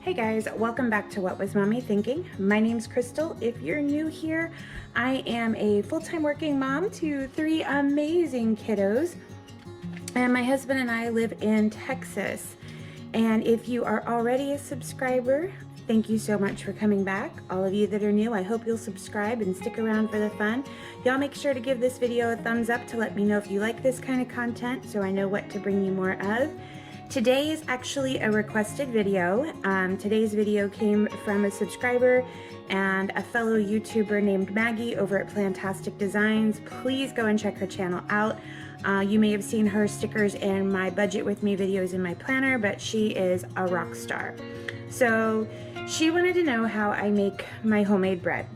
Hey guys, welcome back to What Was Mommy Thinking? My name's Crystal. If you're new here, I am a full-time working mom to 3 amazing kiddos, and my husband and I live in Texas. And if you are already a subscriber, thank you so much for coming back. All of you that are new, I hope you'll subscribe and stick around for the fun. Y'all make sure to give this video a thumbs up to let me know if you like this kind of content so I know what to bring you more of. Today is actually a requested video. Today's video came from a subscriber and a fellow YouTuber named Maggie over at Plantastic Designs. Please go and check her channel out. You may have seen her stickers in my Budget With Me videos in my planner, but she is a rock star. So she wanted to know how I make my homemade bread.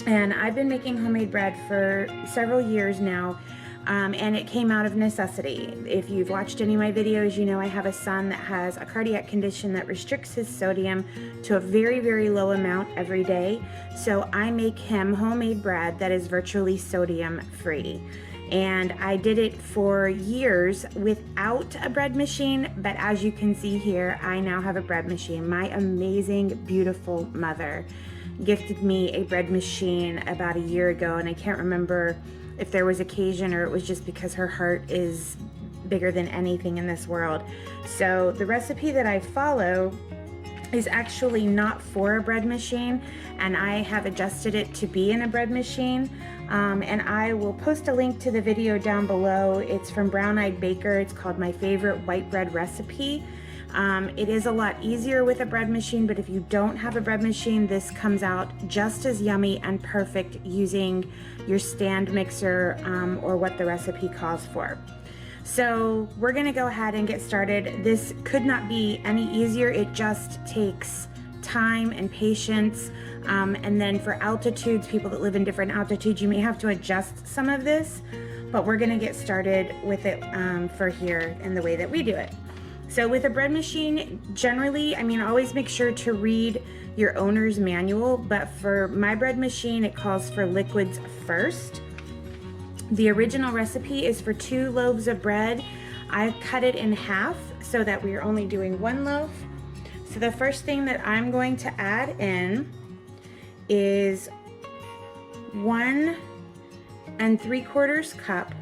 And I've been making homemade bread for several years now. And it came out of necessity. If you've watched any of my videos, you know I have a son that has a cardiac condition that restricts his sodium to a very, very low amount every day. So I make him homemade bread that is virtually sodium free. And I did it for years without a bread machine, but as you can see here, I now have a bread machine. My amazing, beautiful mother gifted me a bread machine about a year ago, and I can't remember if there was occasion or it was just because her heart is bigger than anything in this world. So the recipe that I follow is actually not for a bread machine, and I have adjusted it to be in a bread machine. And I will post a link to the video down below. It's from Brown Eyed Baker. It's called My Favorite White Bread Recipe. It is a lot easier with a bread machine, but if you don't have a bread machine, this comes out just as yummy and perfect using your stand mixer or what the recipe calls for. So we're gonna go ahead and get started. This could not be any easier. It just takes time and patience. And then for altitudes, people that live in different altitudes, you may have to adjust some of this, but we're gonna get started with it for here in the way that we do it. So with a bread machine, generally, always make sure to read your owner's manual, but for my bread machine, it calls for liquids first. The original recipe is for 2 loaves of bread. I've cut it in half so that we're only doing 1 loaf. So the first thing that I'm going to add in is 1 3/4 cup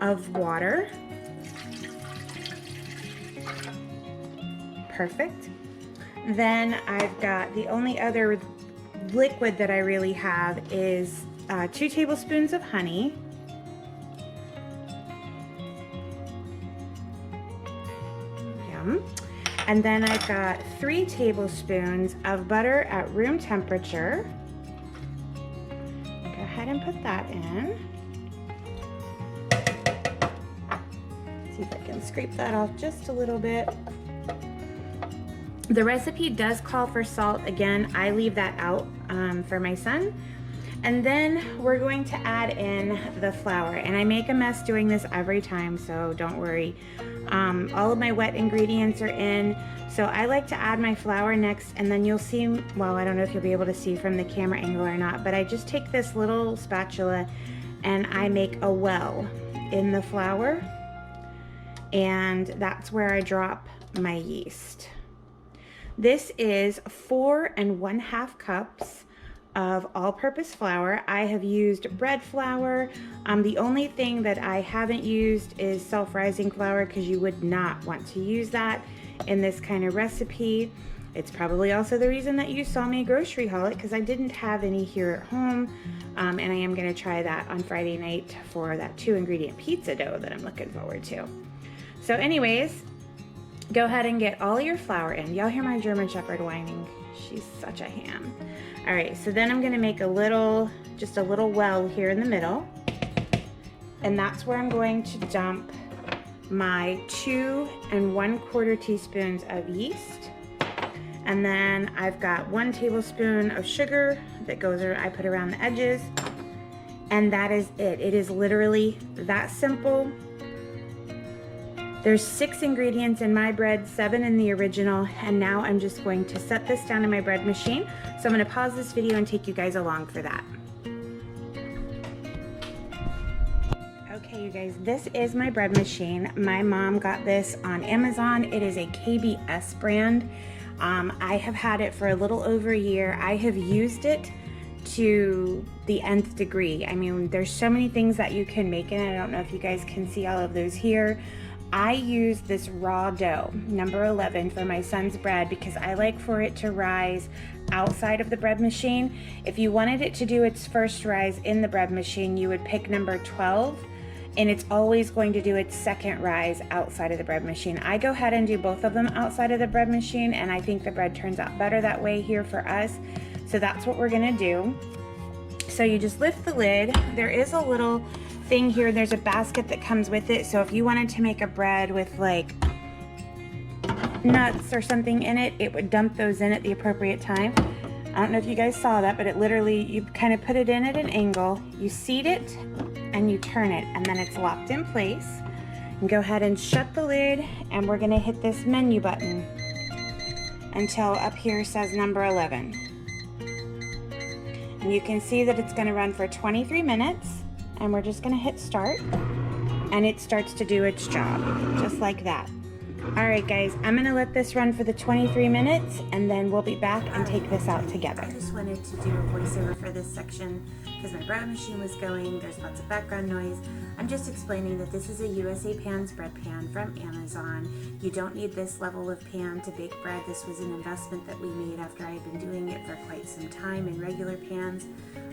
of water. Perfect. Then I've got the only other liquid that I really have is 2 tablespoons of honey. Yum. And then I've got 3 tablespoons of butter at room temperature. Go ahead and put that in. See if I can scrape that off just a little bit. The recipe does call for salt. Again, I leave that out for my son. And then we're going to add in the flour. And I make a mess doing this every time, so don't worry. All of my wet ingredients are in. So I like to add my flour next, and then you'll see, well, I don't know if you'll be able to see from the camera angle or not, but I just take this little spatula and I make a well in the flour. And that's where I drop my yeast. This is 4 1/2 cups of all-purpose flour. I have used bread flour. The only thing that I haven't used is self-rising flour because you would not want to use that in this kind of recipe. It's probably also the reason that you saw me grocery haul it, because I didn't have any here at home. And I am going to try that on Friday night for that 2-ingredient pizza dough that I'm looking forward to. So anyways, go ahead and get all your flour in. Y'all hear my German Shepherd whining? She's such a ham. All right, so then I'm gonna make just a little well here in the middle. And that's where I'm going to dump my 2 1/4 teaspoons of yeast. And then I've got 1 tablespoon of sugar that I put around the edges. And that is it. It is literally that simple. There's 6 ingredients in my bread, 7 in the original, and now I'm just going to set this down in my bread machine. So I'm going to pause this video and take you guys along for that. Okay, you guys, this is my bread machine. My mom got this on Amazon. It is a KBS brand. I have had it for a little over a year. I have used it to the nth degree. I mean, there's so many things that you can make in it. I don't know if you guys can see all of those here. I use this raw dough, number 11, for my son's bread because I like for it to rise outside of the bread machine. If you wanted it to do its first rise in the bread machine, you would pick number 12, and it's always going to do its second rise outside of the bread machine. I go ahead and do both of them outside of the bread machine, and I think the bread turns out better that way here for us. So that's what we're gonna do. So you just lift the lid. There is a little thing here. There's a basket that comes with it. So if you wanted to make a bread with like nuts or something in it, it would dump those in at the appropriate time. I don't know if you guys saw that, but it literally, you kind of put it in at an angle, you seat it, and you turn it, and then it's locked in place. And go ahead and shut the lid, and we're gonna hit this menu button until up here says number 11. And you can see that it's gonna run for 23 minutes, and we're just gonna hit start, and it starts to do its job, just like that. All right, guys, I'm gonna let this run for the 23 minutes, and then we'll be back and take this out together. I just wanted to do a voiceover for this section because my bread machine was going. There's lots of background noise. I'm just explaining that this is a USA Pans bread pan from Amazon. You don't need this level of pan to bake bread. This was an investment that we made after I had been doing it for quite some time in regular pans.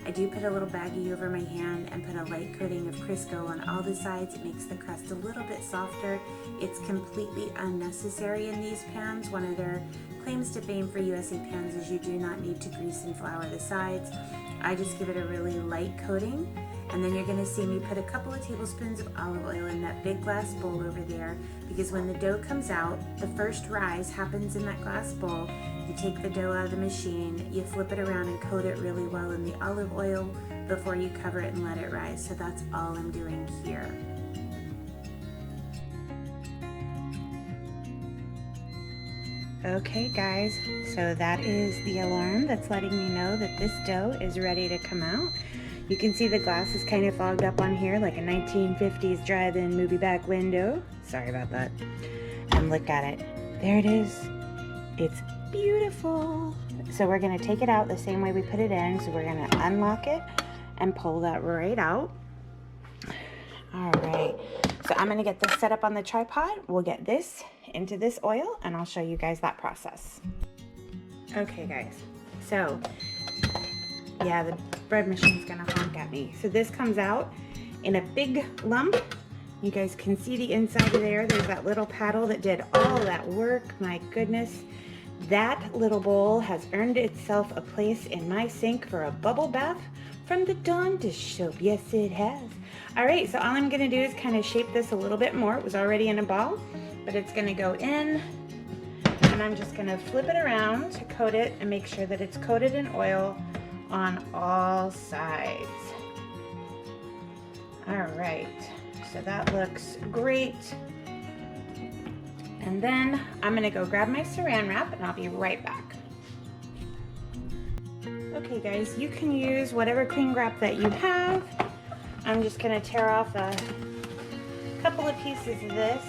I do put a little baggie over my hand and put a light coating of Crisco on all the sides. It makes the crust a little bit softer. It's completely unnecessary in these pans. One of their claims to fame for USA Pans is you do not need to grease and flour the sides. I just give it a really light coating, and then you're gonna see me put a couple of tablespoons of olive oil in that big glass bowl over there, because when the dough comes out, the first rise happens in that glass bowl. You take the dough out of the machine, you flip it around and coat it really well in the olive oil before you cover it and let it rise. So that's all I'm doing here. Okay guys, so that is the alarm that's letting me know that this dough is ready to come out. You can see the glass is kind of fogged up on here like a 1950s drive-in movie back window. Sorry about that. And look at it. There it is. It's beautiful. So we're gonna take it out the same way we put it in. So we're gonna unlock it and pull that right out. All right, so I'm gonna get this set up on the tripod. We'll get this into this oil and I'll show you guys that process. Okay guys, so yeah, the bread machine's gonna honk at me. So this comes out in a big lump. You guys can see the inside of there. There's that little paddle that did all that work. My goodness, that little bowl has earned itself a place in my sink for a bubble bath from the Dawn dish soap. Yes, it has. All right, so all I'm gonna do is kind of shape this a little bit more. It was already in a ball, but it's gonna go in, and I'm just gonna flip it around to coat it and make sure that it's coated in oil on all sides. All right, so that looks great. And then I'm gonna go grab my saran wrap and I'll be right back. Okay guys, you can use whatever cling wrap that you have. I'm just gonna tear off a couple of pieces of this.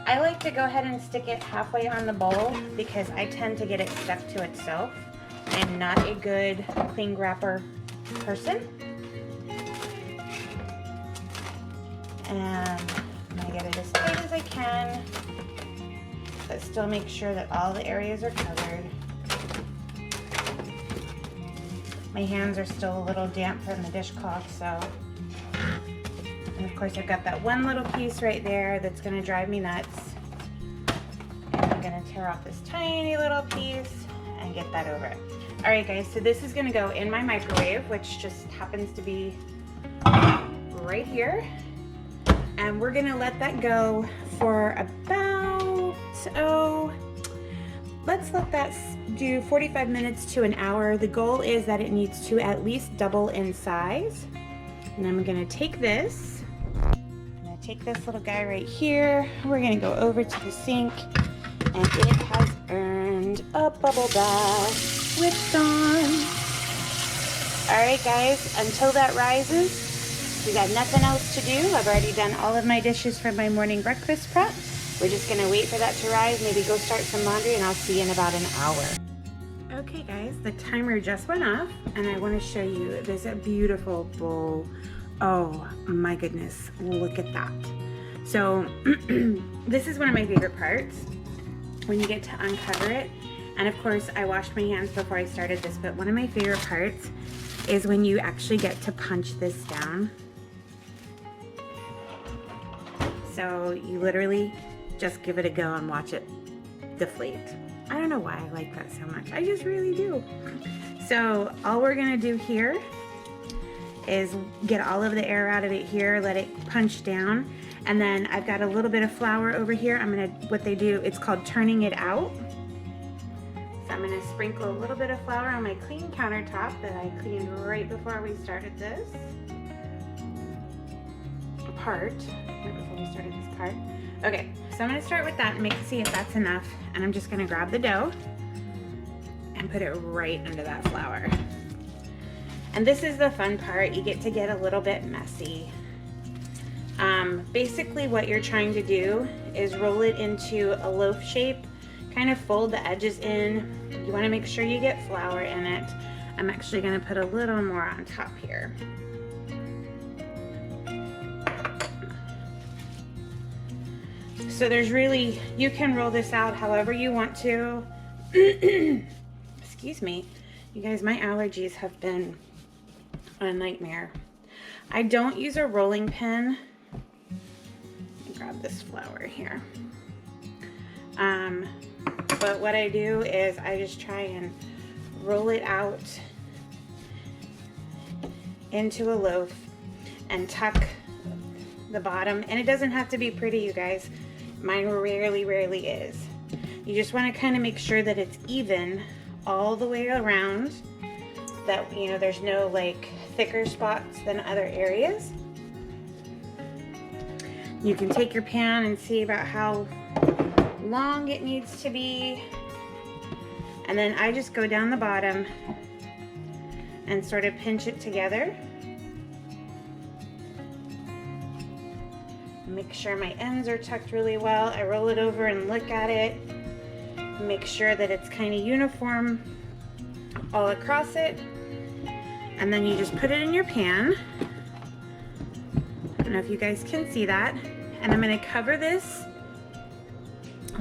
I like to go ahead and stick it halfway on the bowl because I tend to get it stuck to itself. I'm not a good cling wrapper person. And I'm gonna get it as tight as I can, but still make sure that all the areas are covered. My hands are still a little damp from the dishcloth, so. And of course I've got that one little piece right there that's gonna drive me nuts. And I'm gonna tear off this tiny little piece and get that over it. All right guys, so this is gonna go in my microwave, which just happens to be right here. And we're gonna let that go for about, let's let that do 45 minutes to an hour. The goal is that it needs to at least double in size. And I'm gonna take this, little guy right here. We're gonna go over to the sink, and it has earned a bubble bath with Dawn. All right guys, until that rises, we got nothing else to do. I've already done all of my dishes for my morning breakfast prep. We're just gonna wait for that to rise, maybe go start some laundry, and I'll see you in about an hour. Okay guys, the timer just went off, and I wanna show you this beautiful bowl. Oh my goodness, look at that. So this is one of my favorite parts, when you get to uncover it. And of course, I washed my hands before I started this, but one of my favorite parts is when you actually get to punch this down. So you literally just give it a go and watch it deflate. I don't know why I like that so much. I just really do. So all we're gonna do here is get all of the air out of it here, let it punch down. And then I've got a little bit of flour over here. What they do, it's called turning it out. So I'm gonna sprinkle a little bit of flour on my clean countertop that I cleaned right before we started this part. Okay, so I'm gonna start with that and see if that's enough. And I'm just gonna grab the dough and put it right under that flour. And this is the fun part. You get to get a little bit messy. Basically what you're trying to do is roll it into a loaf shape, kind of fold the edges in. You wanna make sure you get flour in it. I'm actually gonna put a little more on top here. So there's really, you can roll this out however you want to. Excuse me. You guys, my allergies have been a nightmare. I don't use a rolling pin. Grab this flour here. But what I do is I just try and roll it out into a loaf and tuck the bottom. And it doesn't have to be pretty, you guys. Mine rarely is. You just want to kind of make sure that it's even all the way around, that, you know, there's no like thicker spots than other areas. You can take your pan and see about how long it needs to be. And then I just go down the bottom and sort of pinch it together. Make sure my ends are tucked really well. I roll it over and look at it. Make sure that it's kind of uniform all across it. And then you just put it in your pan. I don't know if you guys can see that. And I'm gonna cover this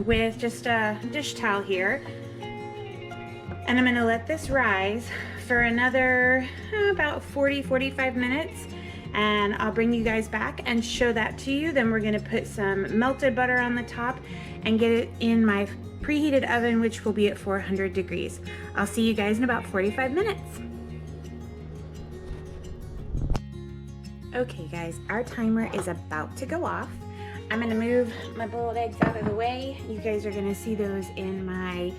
with just a dish towel here. And I'm gonna let this rise for another about 40-45 minutes. And I'll bring you guys back and show that to you. Then we're gonna put some melted butter on the top and get it in my preheated oven, which will be at 400 degrees. I'll see you guys in about 45 minutes. Okay guys, our timer is about to go off. I'm gonna move my boiled eggs out of the way. You guys are gonna see those in my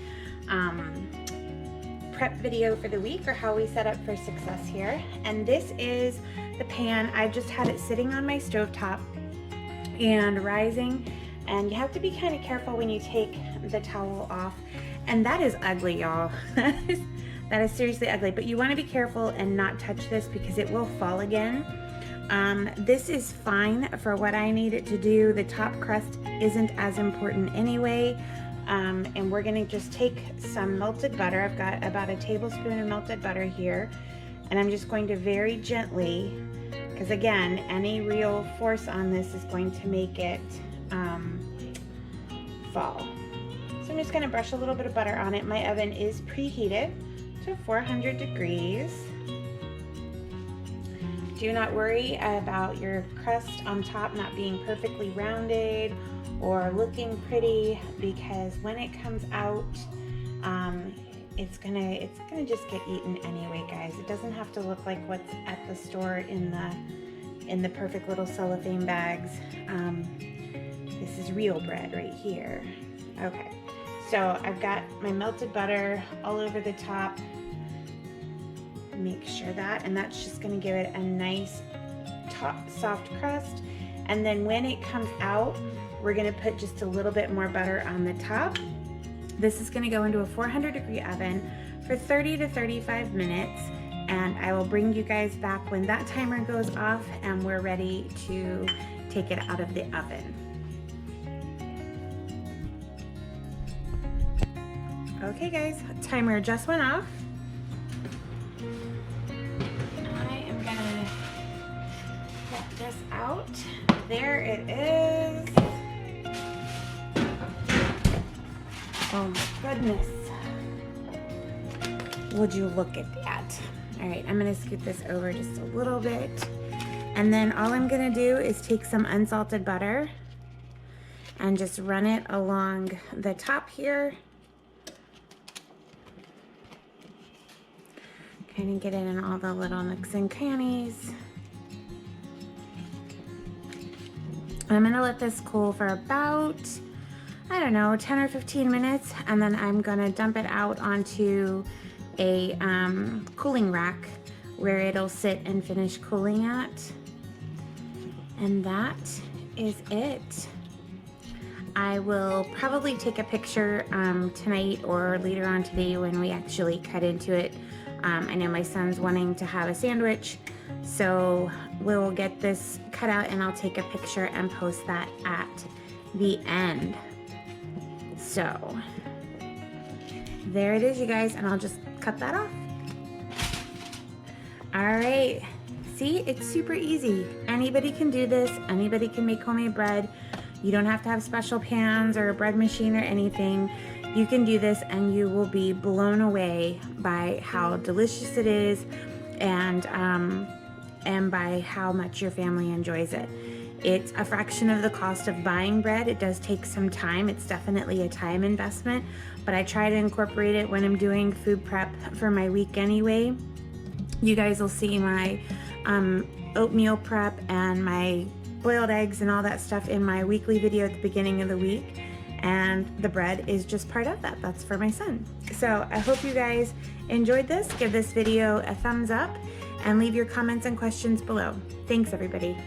prep video for the week, or how we set up for success here. And this is the pan. I've just had it sitting on my stovetop and rising, and you have to be kind of careful when you take the towel off. And that is ugly, y'all. That is seriously ugly, but you want to be careful and not touch this because it will fall again. This is fine for what I need it to do. The top crust isn't as important anyway. And we're gonna just take some melted butter. I've got about a tablespoon of melted butter here. And I'm just going to very gently, because again, any real force on this is going to make it fall. So I'm just gonna brush a little bit of butter on it. My oven is preheated to 400 degrees. Do not worry about your crust on top not being perfectly rounded or looking pretty, because when it comes out, it's gonna just get eaten anyway, guys. It doesn't have to look like what's at the store in the perfect little cellophane bags. This is real bread right here. Okay, so I've got my melted butter all over the top. Make sure that, and that's just going to give it a nice soft crust. And then when it comes out, we're going to put just a little bit more butter on the top. This is going to go into a 400 degree oven for 30 to 35 minutes, and I will bring you guys back when that timer goes off and we're ready to take it out of the oven. Okay guys, timer just went off. I am gonna get this out. There it is. Oh my goodness. Would you look at that? All right, I'm gonna scoot this over just a little bit. And then all I'm gonna do is take some unsalted butter and just run it along the top here. Kind of get it in all the little nooks and crannies. I'm gonna let this cool for about, I don't know, 10 or 15 minutes, and then I'm gonna dump it out onto a cooling rack where it'll sit and finish cooling at. And that is it. I will probably take a picture tonight or later on today when we actually cut into it. I know my son's wanting to have a sandwich, so we'll get this cut out and I'll take a picture and post that at the end. So there it is, you guys, and I'll just cut that off. All right, see, it's super easy. Anybody can do this. Anybody can make homemade bread. You don't have to have special pans or a bread machine or anything. You can do this and you will be blown away by how delicious it is and by how much your family enjoys it. It's a fraction of the cost of buying bread. It does take some time. It's definitely a time investment, but I try to incorporate it when I'm doing food prep for my week anyway. You guys will see my oatmeal prep and my boiled eggs and all that stuff in my weekly video at the beginning of the week. And the bread is just part of that. That's for my son. So I hope you guys enjoyed this. Give this video a thumbs up and leave your comments and questions below. Thanks, everybody.